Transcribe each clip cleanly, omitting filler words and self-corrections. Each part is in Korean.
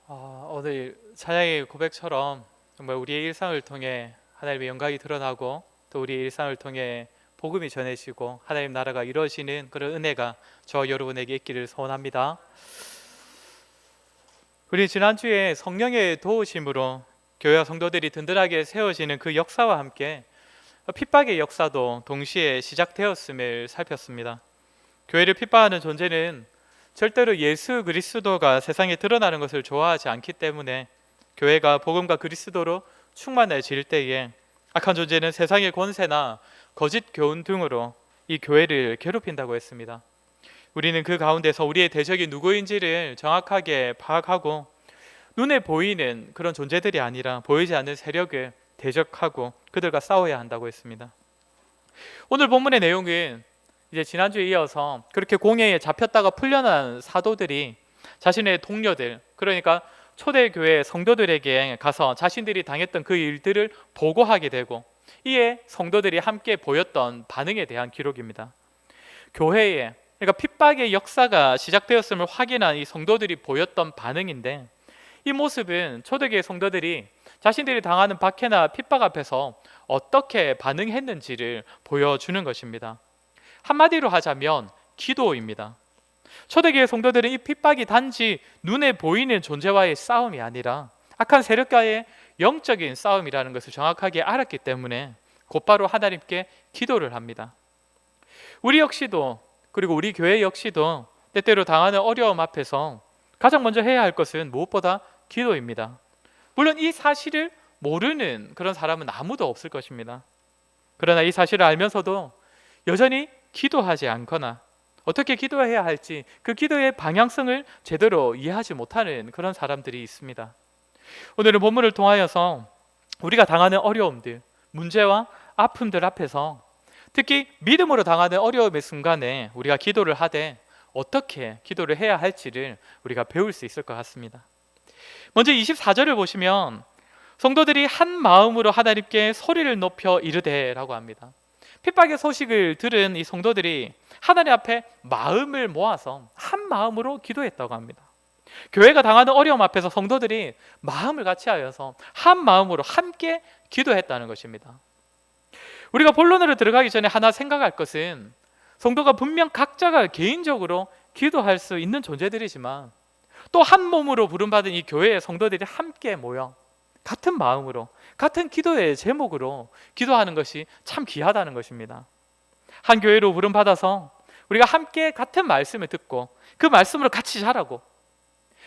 오늘 찬양의 고백처럼 정말 우리의 일상을 통해 하나님의 영광이 드러나고 또 우리의 일상을 통해 복음이 전해지고 하나님 나라가 이루어지는 그런 은혜가 저와 여러분에게 있기를 소원합니다. 우리 지난주에 성령의 도우심으로 교회와 성도들이 든든하게 세워지는 그 역사와 함께 핍박의 역사도 동시에 시작되었음을 살폈습니다. 교회를 핍박하는 존재는 절대로 예수 그리스도가 세상에 드러나는 것을 좋아하지 않기 때문에 교회가 복음과 그리스도로 충만해질 때에 악한 존재는 세상의 권세나 거짓 교훈 등으로 이 교회를 괴롭힌다고 했습니다. 우리는 그 가운데서 우리의 대적이 누구인지를 정확하게 파악하고 눈에 보이는 그런 존재들이 아니라 보이지 않는 세력을 대적하고 그들과 싸워야 한다고 했습니다. 오늘 본문의 내용은 이제 지난주에 이어서 그렇게 공회에 잡혔다가 풀려난 사도들이 자신의 동료들, 그러니까 초대교회 성도들에게 가서 자신들이 당했던 그 일들을 보고하게 되고 이에 성도들이 함께 보였던 반응에 대한 기록입니다. 교회에, 그러니까 핍박의 역사가 시작되었음을 확인한 이 성도들이 보였던 반응인데, 이 모습은 초대교회 성도들이 자신들이 당하는 박해나 핍박 앞에서 어떻게 반응했는지를 보여주는 것입니다. 한마디로 하자면 기도입니다. 초대교회 성도들은 이 핍박이 단지 눈에 보이는 존재와의 싸움이 아니라 악한 세력과의 영적인 싸움이라는 것을 정확하게 알았기 때문에 곧바로 하나님께 기도를 합니다. 우리 역시도, 그리고 우리 교회 역시도 때때로 당하는 어려움 앞에서 가장 먼저 해야 할 것은 무엇보다 기도입니다. 물론 이 사실을 모르는 그런 사람은 아무도 없을 것입니다. 그러나 이 사실을 알면서도 여전히 기도하지 않거나 어떻게 기도해야 할지 그 기도의 방향성을 제대로 이해하지 못하는 그런 사람들이 있습니다. 오늘은 본문을 통하여서 우리가 당하는 어려움들, 문제와 아픔들 앞에서 특히 믿음으로 당하는 어려움의 순간에 우리가 기도를 하되 어떻게 기도를 해야 할지를 우리가 배울 수 있을 것 같습니다. 먼저 24절을 보시면 성도들이 한 마음으로 하나님께 소리를 높여 이르되라고 합니다. 핍박의 소식을 들은 이 성도들이 하나님 앞에 마음을 모아서 한 마음으로 기도했다고 합니다. 교회가 당하는 어려움 앞에서 성도들이 마음을 같이 하여서 한 마음으로 함께 기도했다는 것입니다. 우리가 본론으로 들어가기 전에 하나 생각할 것은 성도가 분명 각자가 개인적으로 기도할 수 있는 존재들이지만 또 한 몸으로 부름받은 이 교회의 성도들이 함께 모여 같은 마음으로 같은 기도의 제목으로 기도하는 것이 참 귀하다는 것입니다. 한 교회로 부름받아서 우리가 함께 같은 말씀을 듣고 그 말씀으로 같이 자라고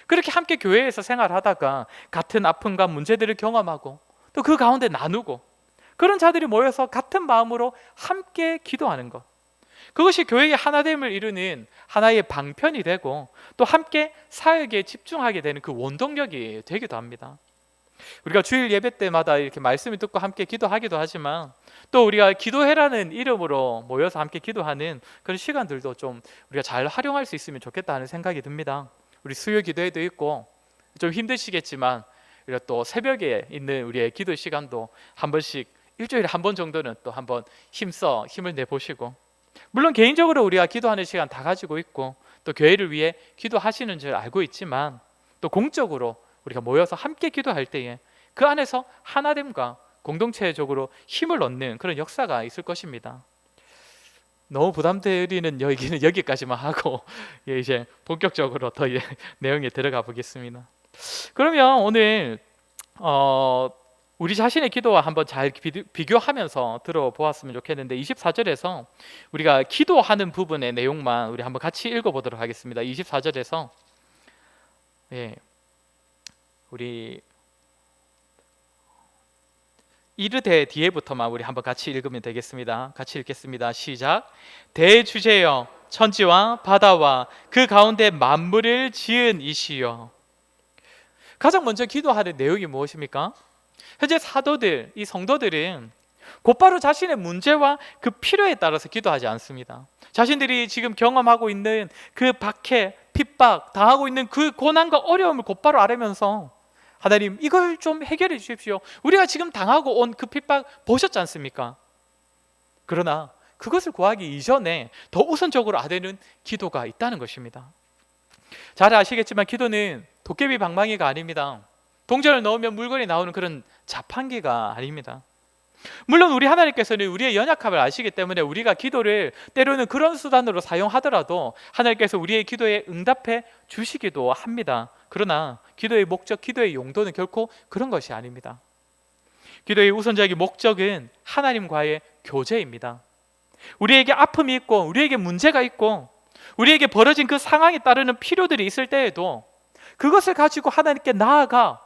그렇게 함께 교회에서 생활하다가 같은 아픔과 문제들을 경험하고 또 그 가운데 나누고 그런 자들이 모여서 같은 마음으로 함께 기도하는 것, 그것이 교회의 하나됨을 이루는 하나의 방편이 되고 또 함께 사역에 집중하게 되는 그 원동력이 되기도 합니다. 우리가 주일 예배 때마다 이렇게 말씀을 듣고 함께 기도하기도 하지만 또 우리가 기도회라는 이름으로 모여서 함께 기도하는 그런 시간들도 좀 우리가 잘 활용할 수 있으면 좋겠다 하는 생각이 듭니다. 우리 수요 기도회도 있고 좀 힘드시겠지만 우리가 또 새벽에 있는 우리의 기도 시간도 한 번씩 일주일에 한 번 정도는 또 한번 힘을 내보시고, 물론 개인적으로 우리가 기도하는 시간 다 가지고 있고 또 교회를 위해 기도하시는 줄 알고 있지만 또 공적으로 우리가 모여서 함께 기도할 때에 그 안에서 하나됨과 공동체적으로 힘을 얻는 그런 역사가 있을 것입니다. 너무 부담드리는 얘기는 여기까지만 하고 이제 본격적으로 더 내용에 들어가 보겠습니다. 그러면 오늘 우리 자신의 기도와 한번 잘 비교하면서 들어보았으면 좋겠는데 24절에서 우리가 기도하는 부분의 내용만 우리 한번 같이 읽어보도록 하겠습니다. 24절에서 우리 이르되 뒤에부터만 우리 한번 같이 읽으면 되겠습니다. 같이 읽겠습니다. 시작. 대주제여 천지와 바다와 그 가운데 만물을 지은 이시여. 가장 먼저 기도하는 내용이 무엇입니까? 현재 사도들, 이 성도들은 곧바로 자신의 문제와 그 필요에 따라서 기도하지 않습니다. 자신들이 지금 경험하고 있는 그 박해, 핍박, 당하고 있는 그 고난과 어려움을 곧바로 알으면서 하나님 이걸 좀 해결해 주십시오. 우리가 지금 당하고 온 그 핍박 보셨지 않습니까? 그러나 그것을 구하기 이전에 더 우선적으로 아뢰는 기도가 있다는 것입니다. 잘 아시겠지만 기도는 도깨비 방망이가 아닙니다. 동전을 넣으면 물건이 나오는 그런 자판기가 아닙니다. 물론 우리 하나님께서는 우리의 연약함을 아시기 때문에 우리가 기도를 때로는 그런 수단으로 사용하더라도 하나님께서 우리의 기도에 응답해 주시기도 합니다. 그러나 기도의 목적, 기도의 용도는 결코 그런 것이 아닙니다. 기도의 우선적인 목적은 하나님과의 교제입니다. 우리에게 아픔이 있고 우리에게 문제가 있고 우리에게 벌어진 그 상황에 따르는 필요들이 있을 때에도 그것을 가지고 하나님께 나아가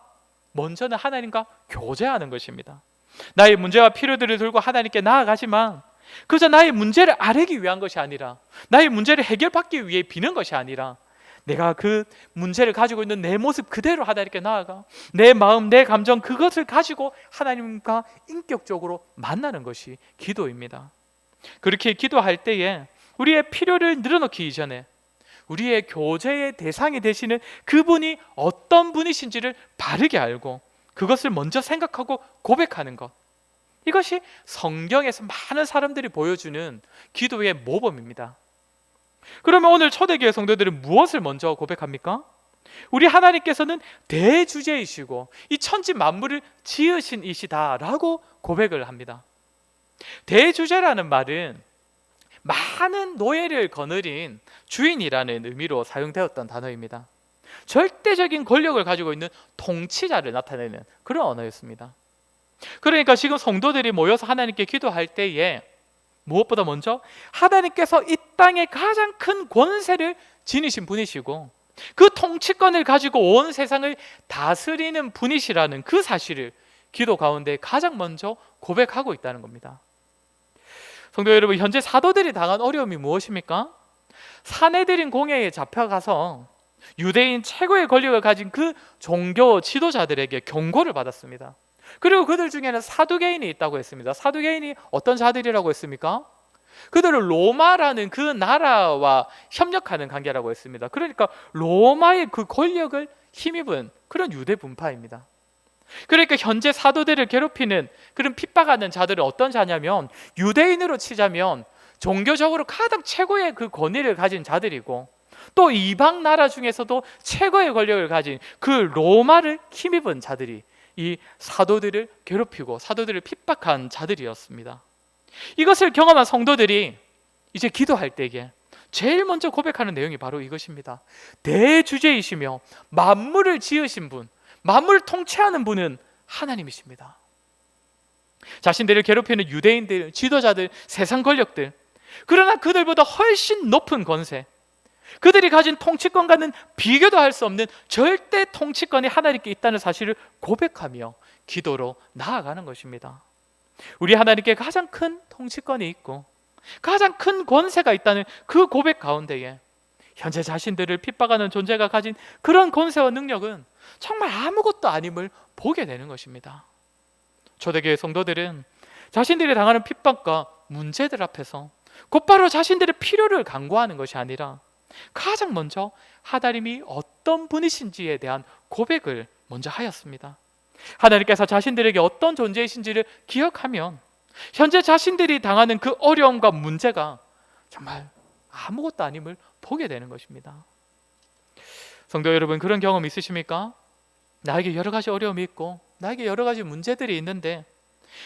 먼저는 하나님과 교제하는 것입니다. 나의 문제와 필요들을 들고 하나님께 나아가지만 그저 나의 문제를 앓기 위한 것이 아니라, 나의 문제를 해결받기 위해 비는 것이 아니라, 내가 그 문제를 가지고 있는 내 모습 그대로 하나님께 나아가 내 마음, 내 감정, 그것을 가지고 하나님과 인격적으로 만나는 것이 기도입니다. 그렇게 기도할 때에 우리의 필요를 늘어놓기 이전에 우리의 교제의 대상이 되시는 그분이 어떤 분이신지를 바르게 알고 그것을 먼저 생각하고 고백하는 것, 이것이 성경에서 많은 사람들이 보여주는 기도의 모범입니다. 그러면 오늘 초대교회 성도들은 무엇을 먼저 고백합니까? 우리 하나님께서는 대주제이시고 이 천지 만물을 지으신 이시다라고 고백을 합니다. 대주제라는 말은 많은 노예를 거느린 주인이라는 의미로 사용되었던 단어입니다. 절대적인 권력을 가지고 있는 통치자를 나타내는 그런 언어였습니다. 그러니까 지금 성도들이 모여서 하나님께 기도할 때에 무엇보다 먼저 하나님께서 이 땅에 가장 큰 권세를 지니신 분이시고 그 통치권을 가지고 온 세상을 다스리는 분이시라는 그 사실을 기도 가운데 가장 먼저 고백하고 있다는 겁니다. 성도 여러분, 현재 사도들이 당한 어려움이 무엇입니까? 사내들인 공회에 잡혀가서 유대인 최고의 권력을 가진 그 종교 지도자들에게 경고를 받았습니다. 그리고 그들 중에는 사두개인이 있다고 했습니다. 사두개인이 어떤 자들이라고 했습니까? 그들은 로마라는 그 나라와 협력하는 관계라고 했습니다. 그러니까 로마의 그 권력을 힘입은 그런 유대 분파입니다. 그러니까 현재 사도들을 괴롭히는 그런 핍박하는 자들은 어떤 자냐면, 유대인으로 치자면 종교적으로 가장 최고의 그 권위를 가진 자들이고, 또 이방 나라 중에서도 최고의 권력을 가진 그 로마를 힘입은 자들이 이 사도들을 괴롭히고 사도들을 핍박한 자들이었습니다. 이것을 경험한 성도들이 이제 기도할 때에 제일 먼저 고백하는 내용이 바로 이것입니다. 대주제이시며 만물을 지으신 분, 만물을 통치하는 분은 하나님이십니다. 자신들을 괴롭히는 유대인들, 지도자들, 세상 권력들, 그러나 그들보다 훨씬 높은 권세, 그들이 가진 통치권과는 비교도 할 수 없는 절대 통치권이 하나님께 있다는 사실을 고백하며 기도로 나아가는 것입니다. 우리 하나님께 가장 큰 통치권이 있고 가장 큰 권세가 있다는 그 고백 가운데에 현재 자신들을 핍박하는 존재가 가진 그런 권세와 능력은 정말 아무것도 아님을 보게 되는 것입니다. 초대교회 성도들은 자신들이 당하는 핍박과 문제들 앞에서 곧바로 자신들의 필요를 간구하는 것이 아니라 가장 먼저 하나님이 어떤 분이신지에 대한 고백을 먼저 하였습니다. 하나님께서 자신들에게 어떤 존재이신지를 기억하면 현재 자신들이 당하는 그 어려움과 문제가 정말 아무것도 아님을 보게 되는 것입니다. 성도 여러분, 그런 경험 있으십니까? 나에게 여러 가지 어려움이 있고 나에게 여러 가지 문제들이 있는데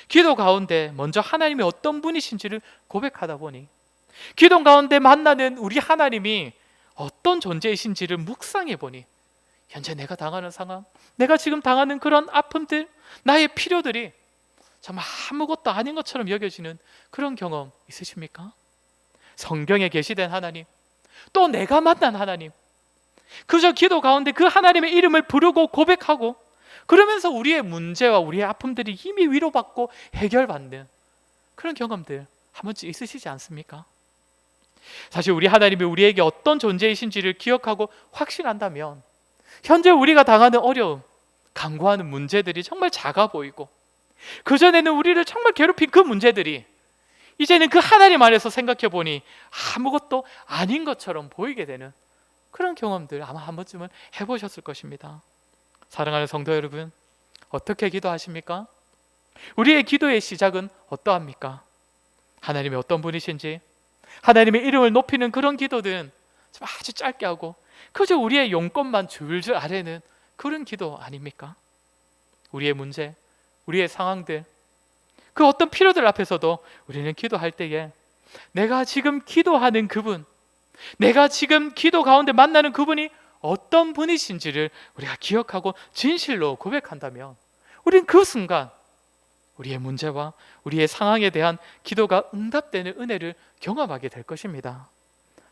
기도 가운데 먼저 하나님이 어떤 분이신지를 고백하다 보니 기도 가운데 만나는 우리 하나님이 어떤 존재이신지를 묵상해 보니 현재 내가 당하는 상황, 내가 지금 당하는 그런 아픔들, 나의 필요들이 정말 아무것도 아닌 것처럼 여겨지는 그런 경험 있으십니까? 성경에 계시된 하나님, 또 내가 만난 하나님, 그저 기도 가운데 그 하나님의 이름을 부르고 고백하고 그러면서 우리의 문제와 우리의 아픔들이 이미 위로받고 해결받는 그런 경험들 한 번쯤 있으시지 않습니까? 사실 우리 하나님이 우리에게 어떤 존재이신지를 기억하고 확신한다면 현재 우리가 당하는 어려움, 간구하는 문제들이 정말 작아 보이고 그전에는 우리를 정말 괴롭힌 그 문제들이 이제는 그 하나님 안에서 생각해 보니 아무것도 아닌 것처럼 보이게 되는 그런 경험들 아마 한 번쯤은 해보셨을 것입니다. 사랑하는 성도 여러분, 어떻게 기도하십니까? 우리의 기도의 시작은 어떠합니까? 하나님이 어떤 분이신지, 하나님의 이름을 높이는 그런 기도든 아주 짧게 하고 그저 우리의 용건만 줄줄 아래는 그런 기도 아닙니까? 우리의 문제, 우리의 상황들, 그 어떤 필요들 앞에서도 우리는 기도할 때에 내가 지금 기도하는 그분, 내가 지금 기도 가운데 만나는 그분이 어떤 분이신지를 우리가 기억하고 진실로 고백한다면 우리는 그 순간 우리의 문제와 우리의 상황에 대한 기도가 응답되는 은혜를 경험하게 될 것입니다.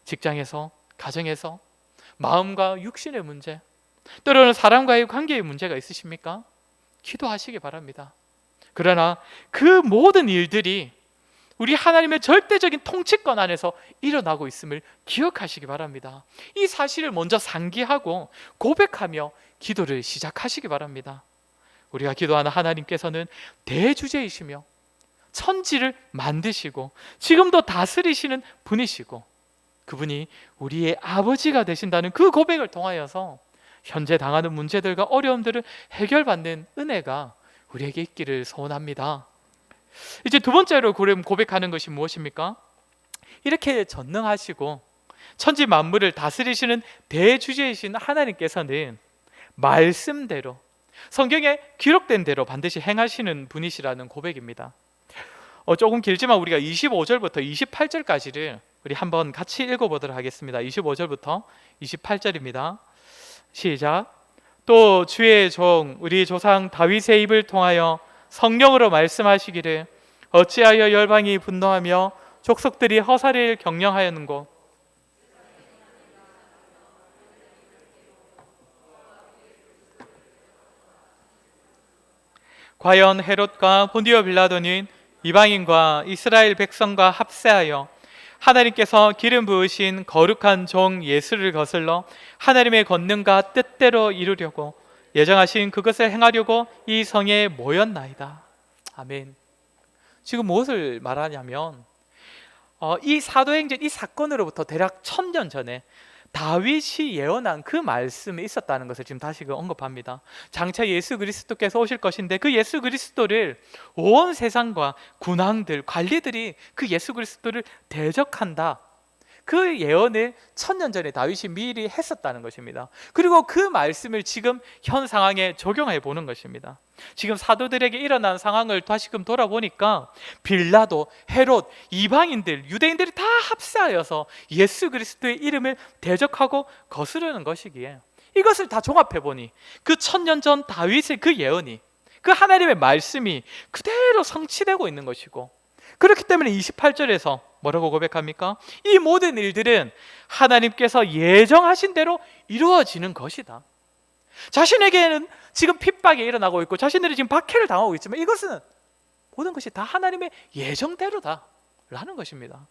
직장에서, 가정에서, 마음과 육신의 문제, 때로는 사람과의 관계의 문제가 있으십니까? 기도하시기 바랍니다. 그러나 그 모든 일들이 우리 하나님의 절대적인 통치권 안에서 일어나고 있음을 기억하시기 바랍니다. 이 사실을 먼저 상기하고 고백하며 기도를 시작하시기 바랍니다. 우리가 기도하는 하나님께서는 대주제이시며 천지를 만드시고 지금도 다스리시는 분이시고 그분이 우리의 아버지가 되신다는 그 고백을 통하여서 현재 당하는 문제들과 어려움들을 해결받는 은혜가 우리에게 있기를 소원합니다. 이제 두 번째로 고백하는 것이 무엇입니까? 이렇게 전능하시고 천지 만물을 다스리시는 대주제이신 하나님께서는 말씀대로 성경에 기록된 대로 반드시 행하시는 분이시라는 고백입니다. 조금 길지만 우리가 25절부터 28절까지를 우리 한번 같이 읽어보도록 하겠습니다. 25절부터 28절입니다. 시작. 또 주의 종 우리 조상 다윗의 입을 통하여 성령으로 말씀하시기를 어찌하여 열방이 분노하며 족속들이 허사를 경영하였는고 과연 헤롯과 본디오 빌라도는 이방인과 이스라엘 백성과 합세하여 하나님께서 기름 부으신 거룩한 종 예수를 거슬러 하나님의 권능과 뜻대로 이루려고 예정하신 그것을 행하려고 이 성에 모였나이다. 아멘. 지금 무엇을 말하냐면 이 사도행전 이 사건으로부터 대략 1000년 전에 다윗이 예언한 그 말씀이 있었다는 것을 지금 다시 언급합니다. 장차 예수 그리스도께서 오실 것인데 그 예수 그리스도를 온 세상과 군왕들, 관리들이 그 예수 그리스도를 대적한다. 그 예언을 1000년 전에 다윗이 미리 했었다는 것입니다. 그리고 그 말씀을 지금 현 상황에 적용해 보는 것입니다. 지금 사도들에게 일어난 상황을 다시금 돌아보니까 빌라도, 헤롯, 이방인들, 유대인들이 다 합세하여서 예수 그리스도의 이름을 대적하고 거스르는 것이기에 이것을 다 종합해 보니 그 1000년 전 다윗의 그 예언이, 그 하나님의 말씀이 그대로 성취되고 있는 것이고, 그렇기 때문에 28절에서 뭐라고 고백합니까? 이 모든 일들은 하나님께서 예정하신 대로 이루어지는 것이다. 자신에게는 지금 핍박이 일어나고 있고 자신들이 지금 박해를 당하고 있지만 이것은 모든 것이 다 하나님의 예정대로다 라는 것입니다.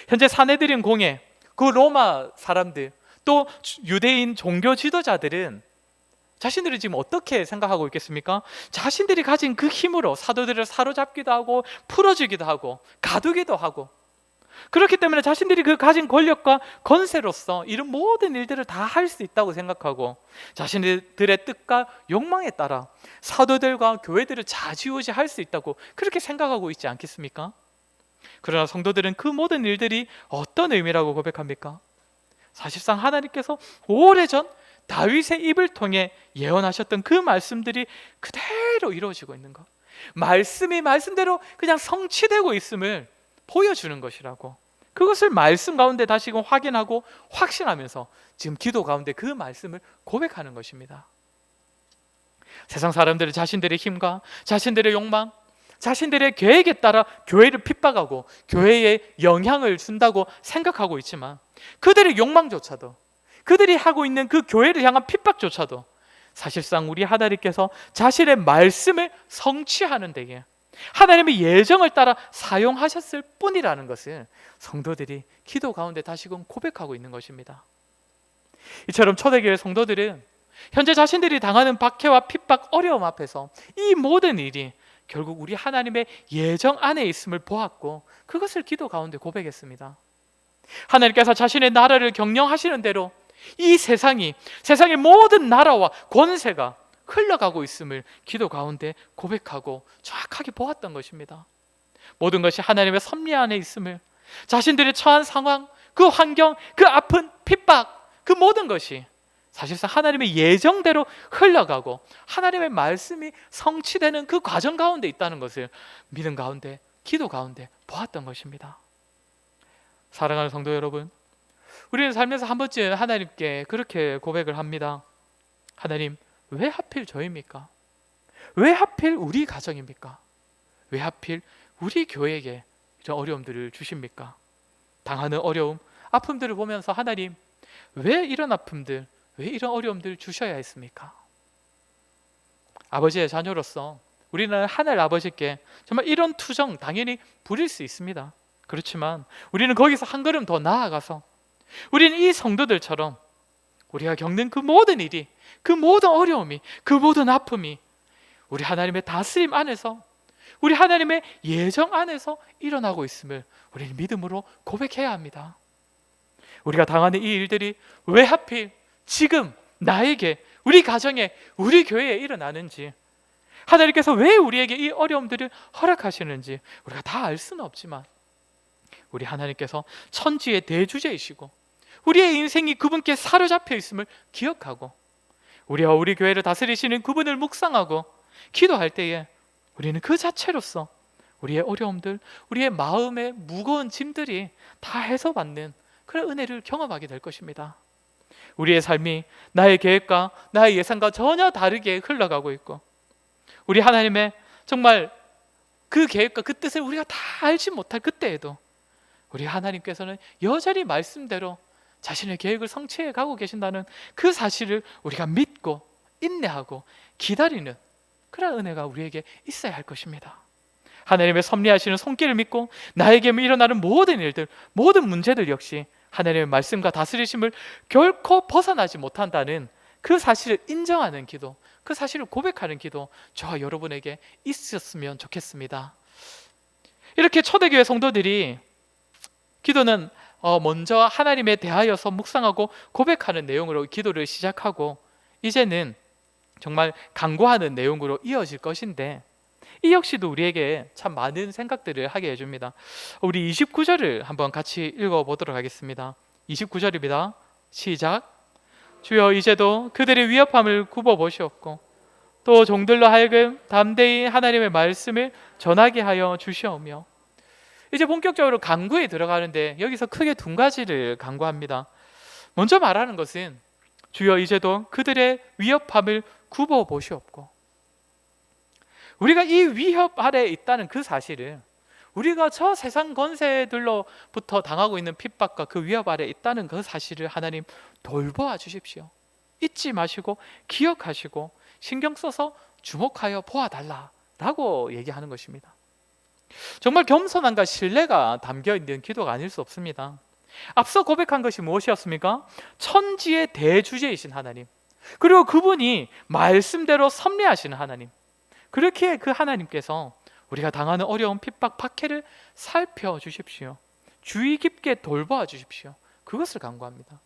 현재 사내들인 공회, 그 로마 사람들, 또 유대인 종교 지도자들은 자신들이 지금 어떻게 생각하고 있겠습니까? 자신들이 가진 그 힘으로 사도들을 사로잡기도 하고 풀어주기도 하고 가두기도 하고, 그렇기 때문에 자신들이 그 가진 권력과 권세로서 이런 모든 일들을 다 할 수 있다고 생각하고 자신들의 뜻과 욕망에 따라 사도들과 교회들을 좌지우지할 수 있다고 그렇게 생각하고 있지 않겠습니까? 그러나 성도들은 그 모든 일들이 어떤 의미라고 고백합니까? 사실상 하나님께서 오래전 다윗의 입을 통해 예언하셨던 그 말씀들이 그대로 이루어지고 있는 것, 말씀이 말씀대로 그냥 성취되고 있음을 보여주는 것이라고, 그것을 말씀 가운데 다시금 확인하고 확신하면서 지금 기도 가운데 그 말씀을 고백하는 것입니다. 세상 사람들은 자신들의 힘과 자신들의 욕망, 자신들의 계획에 따라 교회를 핍박하고 교회에 영향을 준다고 생각하고 있지만 그들의 욕망조차도, 그들이 하고 있는 그 교회를 향한 핍박조차도 사실상 우리 하나님께서 자신의 말씀을 성취하는 데에 하나님의 예정을 따라 사용하셨을 뿐이라는 것을 성도들이 기도 가운데 다시금 고백하고 있는 것입니다. 이처럼 초대교회 성도들은 현재 자신들이 당하는 박해와 핍박, 어려움 앞에서 이 모든 일이 결국 우리 하나님의 예정 안에 있음을 보았고 그것을 기도 가운데 고백했습니다. 하나님께서 자신의 나라를 경영하시는 대로 이 세상의 모든 나라와 권세가 흘러가고 있음을 기도 가운데 고백하고 정확하게 보았던 것입니다. 모든 것이 하나님의 섭리 안에 있음을, 자신들의 처한 상황, 그 환경, 그 아픈 핍박, 그 모든 것이 사실상 하나님의 예정대로 흘러가고 하나님의 말씀이 성취되는 그 과정 가운데 있다는 것을 믿음 가운데, 기도 가운데 보았던 것입니다. 사랑하는 성도 여러분, 우리는 살면서 한 번쯤 하나님께 그렇게 고백을 합니다. 하나님, 왜 하필 저입니까? 왜 하필 우리 가정입니까? 왜 하필 우리 교회에게 이런 어려움들을 주십니까? 당하는 어려움, 아픔들을 보면서 하나님, 왜 이런 아픔들, 왜 이런 어려움들 주셔야 했습니까? 아버지의 자녀로서 우리는 하늘 아버지께 정말 이런 투정 당연히 부릴 수 있습니다. 그렇지만 우리는 거기서 한 걸음 더 나아가서 우리는 이 성도들처럼 우리가 겪는 그 모든 일이, 그 모든 어려움이, 그 모든 아픔이 우리 하나님의 다스림 안에서, 우리 하나님의 예정 안에서 일어나고 있음을 우리는 믿음으로 고백해야 합니다. 우리가 당하는 이 일들이 왜 하필 지금 나에게, 우리 가정에, 우리 교회에 일어나는지, 하나님께서 왜 우리에게 이 어려움들을 허락하시는지 우리가 다 알 수는 없지만 우리 하나님께서 천지의 대주제이시고 우리의 인생이 그분께 사로잡혀 있음을 기억하고 우리와 우리 교회를 다스리시는 그분을 묵상하고 기도할 때에 우리는 그 자체로서 우리의 어려움들, 우리의 마음의 무거운 짐들이 다 해소받는 그런 은혜를 경험하게 될 것입니다. 우리의 삶이 나의 계획과 나의 예상과 전혀 다르게 흘러가고 있고 우리 하나님의 정말 그 계획과 그 뜻을 우리가 다 알지 못할 그때에도 우리 하나님께서는 여전히 말씀대로 자신의 계획을 성취해 가고 계신다는 그 사실을 우리가 믿고 인내하고 기다리는 그런 은혜가 우리에게 있어야 할 것입니다. 하나님의 섭리하시는 손길을 믿고 나에게 일어나는 모든 일들, 모든 문제들 역시 하나님의 말씀과 다스리심을 결코 벗어나지 못한다는 그 사실을 인정하는 기도, 그 사실을 고백하는 기도 저와 여러분에게 있었으면 좋겠습니다. 이렇게 초대교회 성도들이 기도는 먼저 하나님에 대하여서 묵상하고 고백하는 내용으로 기도를 시작하고 이제는 정말 간구하는 내용으로 이어질 것인데 이 역시도 우리에게 참 많은 생각들을 하게 해줍니다. 우리 29절을 한번 같이 읽어보도록 하겠습니다. 29절입니다. 시작. 주여 이제도 그들의 위협함을 굽어보시옵고 또 종들로 하여금 담대히 하나님의 말씀을 전하게 하여 주시오며 이제 본격적으로 간구에 들어가는데 여기서 크게 두 가지를 간구합니다. 먼저 말하는 것은 주여 이제도 그들의 위협함을 굽어보시옵고 우리가 이 위협 아래에 있다는 그 사실을 우리가 저 세상 권세들로부터 당하고 있는 핍박과 그 위협 아래에 있다는 그 사실을 하나님 돌보아 주십시오. 잊지 마시고 기억하시고 신경 써서 주목하여 보아달라라고 얘기하는 것입니다. 정말 겸손함과 신뢰가 담겨있는 기도가 아닐 수 없습니다. 앞서 고백한 것이 무엇이었습니까? 천지의 대주제이신 하나님, 그리고 그분이 말씀대로 섭리하시는 하나님, 그렇게 그 하나님께서 우리가 당하는 어려운 핍박, 박해를 살펴주십시오. 주의 깊게 돌보아 주십시오. 그것을 간구합니다.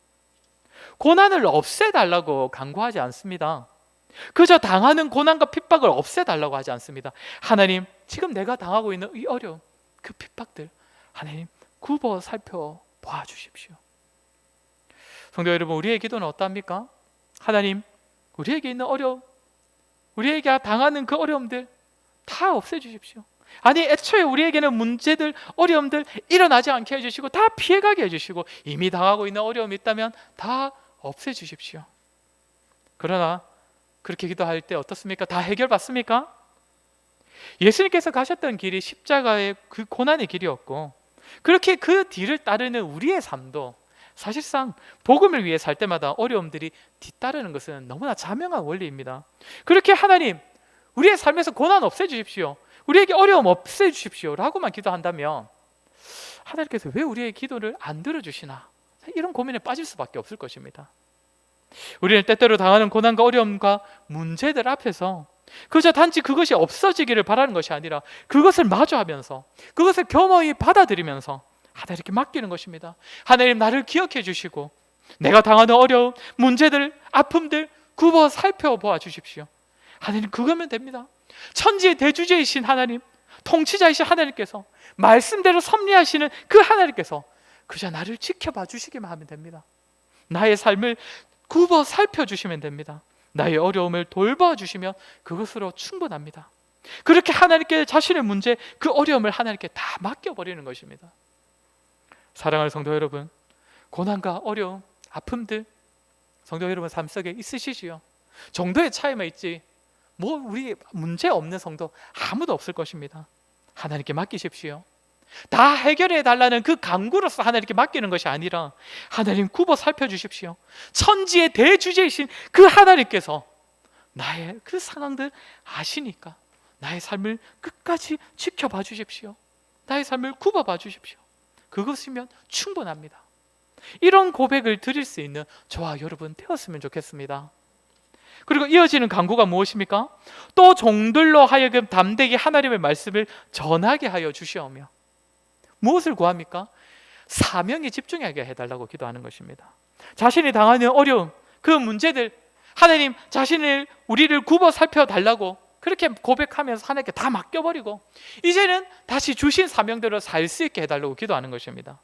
고난을 없애달라고 간구하지 않습니다. 그저 당하는 고난과 핍박을 없애달라고 하지 않습니다. 하나님, 지금 내가 당하고 있는 이 어려움, 그 핍박들 하나님 굽어 살펴봐 주십시오. 성도 여러분, 우리의 기도는 어떠합니까? 하나님, 우리에게 있는 어려움, 우리에게 당하는 그 어려움들 다 없애주십시오. 아니 애초에 우리에게는 문제들, 어려움들 일어나지 않게 해주시고 다 피해가게 해주시고 이미 당하고 있는 어려움이 있다면 다 없애주십시오. 그러나 그렇게 기도할 때 어떻습니까? 다 해결받습니까? 예수님께서 가셨던 길이 십자가의 그 고난의 길이었고 그렇게 그 뒤를 따르는 우리의 삶도 사실상 복음을 위해 살 때마다 어려움들이 뒤따르는 것은 너무나 자명한 원리입니다. 그렇게 하나님, 우리의 삶에서 고난 없애주십시오, 우리에게 어려움 없애주십시오 라고만 기도한다면 하나님께서 왜 우리의 기도를 안 들어주시나, 이런 고민에 빠질 수밖에 없을 것입니다. 우리는 때때로 당하는 고난과 어려움과 문제들 앞에서 그저 단지 그것이 없어지기를 바라는 것이 아니라 그것을 마주하면서 그것을 겸허히 받아들이면서 하나님께 맡기는 것입니다. 하나님, 나를 기억해 주시고 내가 당하는 어려움, 문제들, 아픔들 굽어 살펴보아 주십시오. 하나님, 그거면 됩니다. 천지의 대주제이신 하나님, 통치자이신 하나님께서 말씀대로 섭리하시는 그 하나님께서 그저 나를 지켜봐 주시기만 하면 됩니다. 나의 삶을 굽어 살펴주시면 됩니다. 나의 어려움을 돌봐주시면 그것으로 충분합니다. 그렇게 하나님께 자신의 문제, 그 어려움을 하나님께 다 맡겨버리는 것입니다. 사랑하는 성도 여러분, 고난과 어려움, 아픔들 성도 여러분 삶 속에 있으시지요? 정도의 차이만 있지 우리 문제 없는 성도 아무도 없을 것입니다. 하나님께 맡기십시오. 다 해결해 달라는 그 강구로서 하나님께 맡기는 것이 아니라 하나님 굽어 살펴주십시오. 천지의 대주제이신 그 하나님께서 나의 그 상황들 아시니까 나의 삶을 끝까지 지켜봐 주십시오. 나의 삶을 굽어봐 주십시오. 그것이면 충분합니다. 이런 고백을 드릴 수 있는 저와 여러분 되었으면 좋겠습니다. 그리고 이어지는 간구가 무엇입니까? 또 종들로 하여금 담대히 하나님의 말씀을 전하게 하여 주시오며, 무엇을 구합니까? 사명에 집중하게 해달라고 기도하는 것입니다. 자신이 당하는 어려움, 그 문제들 하나님 자신을 우리를 굽어 살펴달라고 그렇게 고백하면서 하나님께 다 맡겨버리고 이제는 다시 주신 사명대로 살 수 있게 해달라고 기도하는 것입니다.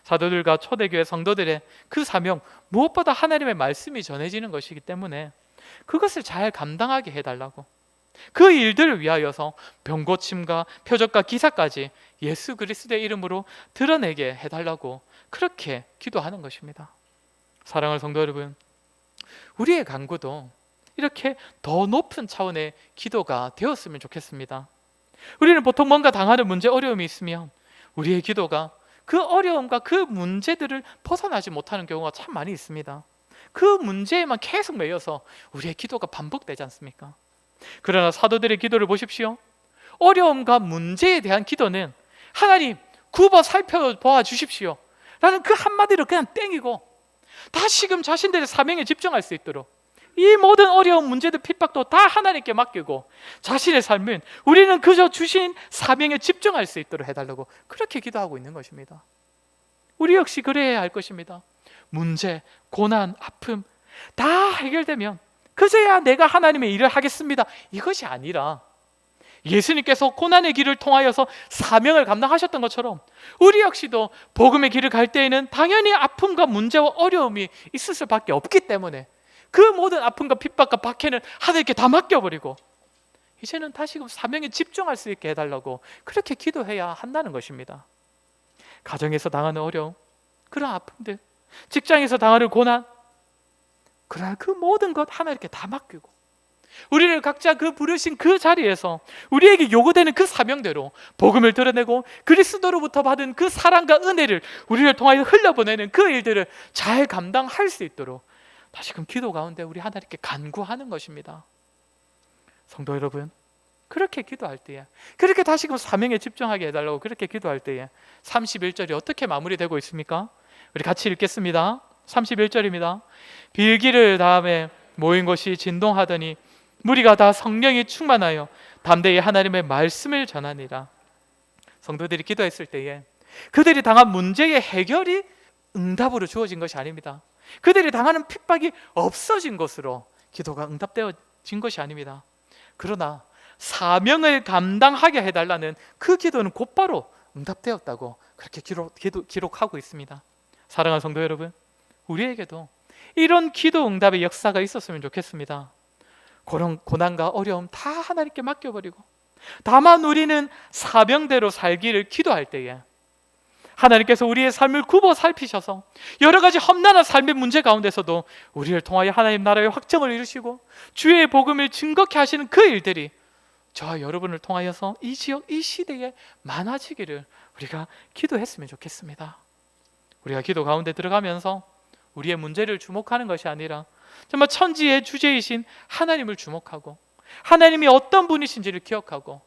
사도들과 초대교회 성도들의 그 사명, 무엇보다 하나님의 말씀이 전해지는 것이기 때문에 그것을 잘 감당하게 해달라고, 그 일들을 위하여서 병고침과 표적과 기사까지 예수 그리스도의 이름으로 드러내게 해달라고 그렇게 기도하는 것입니다. 사랑하는 성도 여러분, 우리의 간구도 이렇게 더 높은 차원의 기도가 되었으면 좋겠습니다. 우리는 보통 뭔가 당하는 문제, 어려움이 있으면 우리의 기도가 그 어려움과 그 문제들을 벗어나지 못하는 경우가 참 많이 있습니다. 그 문제에만 계속 매여서 우리의 기도가 반복되지 않습니까? 그러나 사도들의 기도를 보십시오. 어려움과 문제에 대한 기도는 하나님 굽어 살펴보아 주십시오 라는 그 한마디로 그냥 땡이고 다시금 자신들의 사명에 집중할 수 있도록 이 모든 어려운 문제들, 핍박도 다 하나님께 맡기고 자신의 삶은 우리는 그저 주신 사명에 집중할 수 있도록 해달라고 그렇게 기도하고 있는 것입니다. 우리 역시 그래야 할 것입니다. 문제, 고난, 아픔 다 해결되면 그제야 내가 하나님의 일을 하겠습니다, 이것이 아니라 예수님께서 고난의 길을 통하여서 사명을 감당하셨던 것처럼 우리 역시도 복음의 길을 갈 때에는 당연히 아픔과 문제와 어려움이 있을 수밖에 없기 때문에 그 모든 아픔과 핍박과 박해는 하나님께 다 맡겨버리고 이제는 다시금 사명에 집중할 수 있게 해달라고 그렇게 기도해야 한다는 것입니다. 가정에서 당하는 어려움, 그런 아픔들, 직장에서 당하는 고난, 그러나 그 모든 것 하나님께 다 맡기고 우리를 각자 그 부르신 그 자리에서 우리에게 요구되는 그 사명대로 복음을 드러내고 그리스도로부터 받은 그 사랑과 은혜를 우리를 통하여 흘려보내는 그 일들을 잘 감당할 수 있도록 다시금 기도 가운데 우리 하나님께 간구하는 것입니다. 성도 여러분, 그렇게 기도할 때에, 그렇게 다시금 사명에 집중하게 해달라고 그렇게 기도할 때에 31절이 어떻게 마무리되고 있습니까? 우리 같이 읽겠습니다. 31절입니다. 빌기를 다음에 모인 것이 진동하더니 무리가 다 성령이 충만하여 담대히 하나님의 말씀을 전하니라. 성도들이 기도했을 때에 그들이 당한 문제의 해결이 응답으로 주어진 것이 아닙니다. 그들이 당하는 핍박이 없어진 것으로 기도가 응답되어진 것이 아닙니다. 그러나 사명을 감당하게 해달라는 그 기도는 곧바로 응답되었다고 그렇게 기록하고 있습니다. 사랑하는 성도 여러분, 우리에게도 이런 기도 응답의 역사가 있었으면 좋겠습니다. 그런 고난과 어려움 다 하나님께 맡겨버리고 다만 우리는 사명대로 살기를 기도할 때에 하나님께서 우리의 삶을 굽어 살피셔서 여러 가지 험난한 삶의 문제 가운데서도 우리를 통하여 하나님 나라의 확정을 이루시고 주의 복음을 증거케 하시는 그 일들이 저와 여러분을 통하여서 이 지역, 이 시대에 많아지기를 우리가 기도했으면 좋겠습니다. 우리가 기도 가운데 들어가면서 우리의 문제를 주목하는 것이 아니라 정말 천지의 주제이신 하나님을 주목하고 하나님이 어떤 분이신지를 기억하고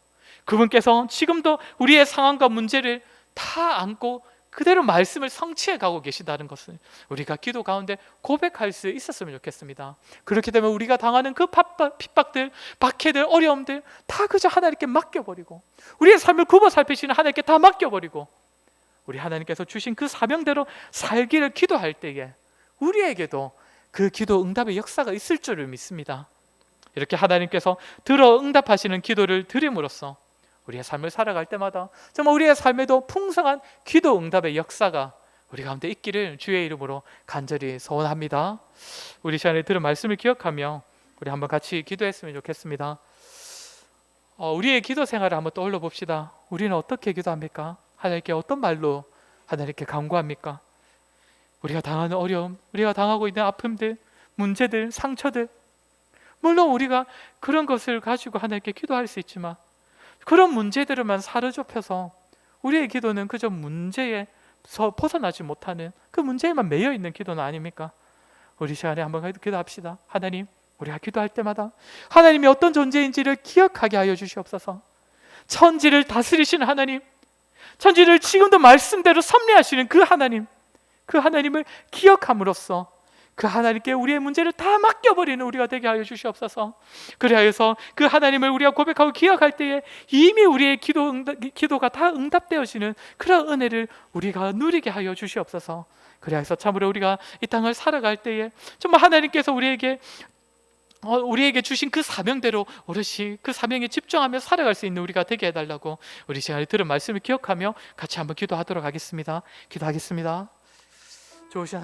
그분께서 지금도 우리의 상황과 문제를 다 안고 그대로 말씀을 성취해 가고 계시다는 것을 우리가 기도 가운데 고백할 수 있었으면 좋겠습니다. 그렇게 되면 우리가 당하는 그 핍박들, 박해들, 어려움들 다 그저 하나님께 맡겨버리고 우리의 삶을 굽어 살피시는 하나님께 다 맡겨버리고 우리 하나님께서 주신 그 사명대로 살기를 기도할 때에 우리에게도 그 기도 응답의 역사가 있을 줄을 믿습니다. 이렇게 하나님께서 들어 응답하시는 기도를 드림으로써 우리의 삶을 살아갈 때마다 정말 우리의 삶에도 풍성한 기도 응답의 역사가 우리 가운데 있기를 주의 이름으로 간절히 소원합니다. 우리 시간에 들은 말씀을 기억하며 우리 한번 같이 기도했으면 좋겠습니다. 우리의 기도 생활을 한번 떠올려 봅시다. 우리는 어떻게 기도합니까? 하나님께 어떤 말로 하나님께 간구합니까? 우리가 당하는 어려움, 우리가 당하고 있는 아픔들, 문제들, 상처들, 물론 우리가 그런 것을 가지고 하나님께 기도할 수 있지만 그런 문제들만 사로잡혀서 우리의 기도는 그저 문제에서 벗어나지 못하는 그 문제에만 매여 있는 기도는 아닙니까? 우리 시간에 한번 기도합시다. 하나님, 우리가 기도할 때마다 하나님이 어떤 존재인지를 기억하게 하여 주시옵소서. 천지를 다스리시는 하나님, 천지를 지금도 말씀대로 섭리하시는 그 하나님, 그 하나님을 기억함으로써 그 하나님께 우리의 문제를 다 맡겨버리는 우리가 되게 하여 주시옵소서. 그리하여서 그 하나님을 우리가 고백하고 기억할 때에 이미 우리의 기도가 다 응답되어지는 그런 은혜를 우리가 누리게 하여 주시옵소서. 그리하여서 참으로 우리가 이 땅을 살아갈 때에 정말 하나님께서 우리에게 주신 그 사명대로 오롯이 그 사명에 집중하며 살아갈 수 있는 우리가 되게 해달라고 우리 시간에 들은 말씀을 기억하며 같이 한번 기도하도록 하겠습니다. 기도하겠습니다. 좋으신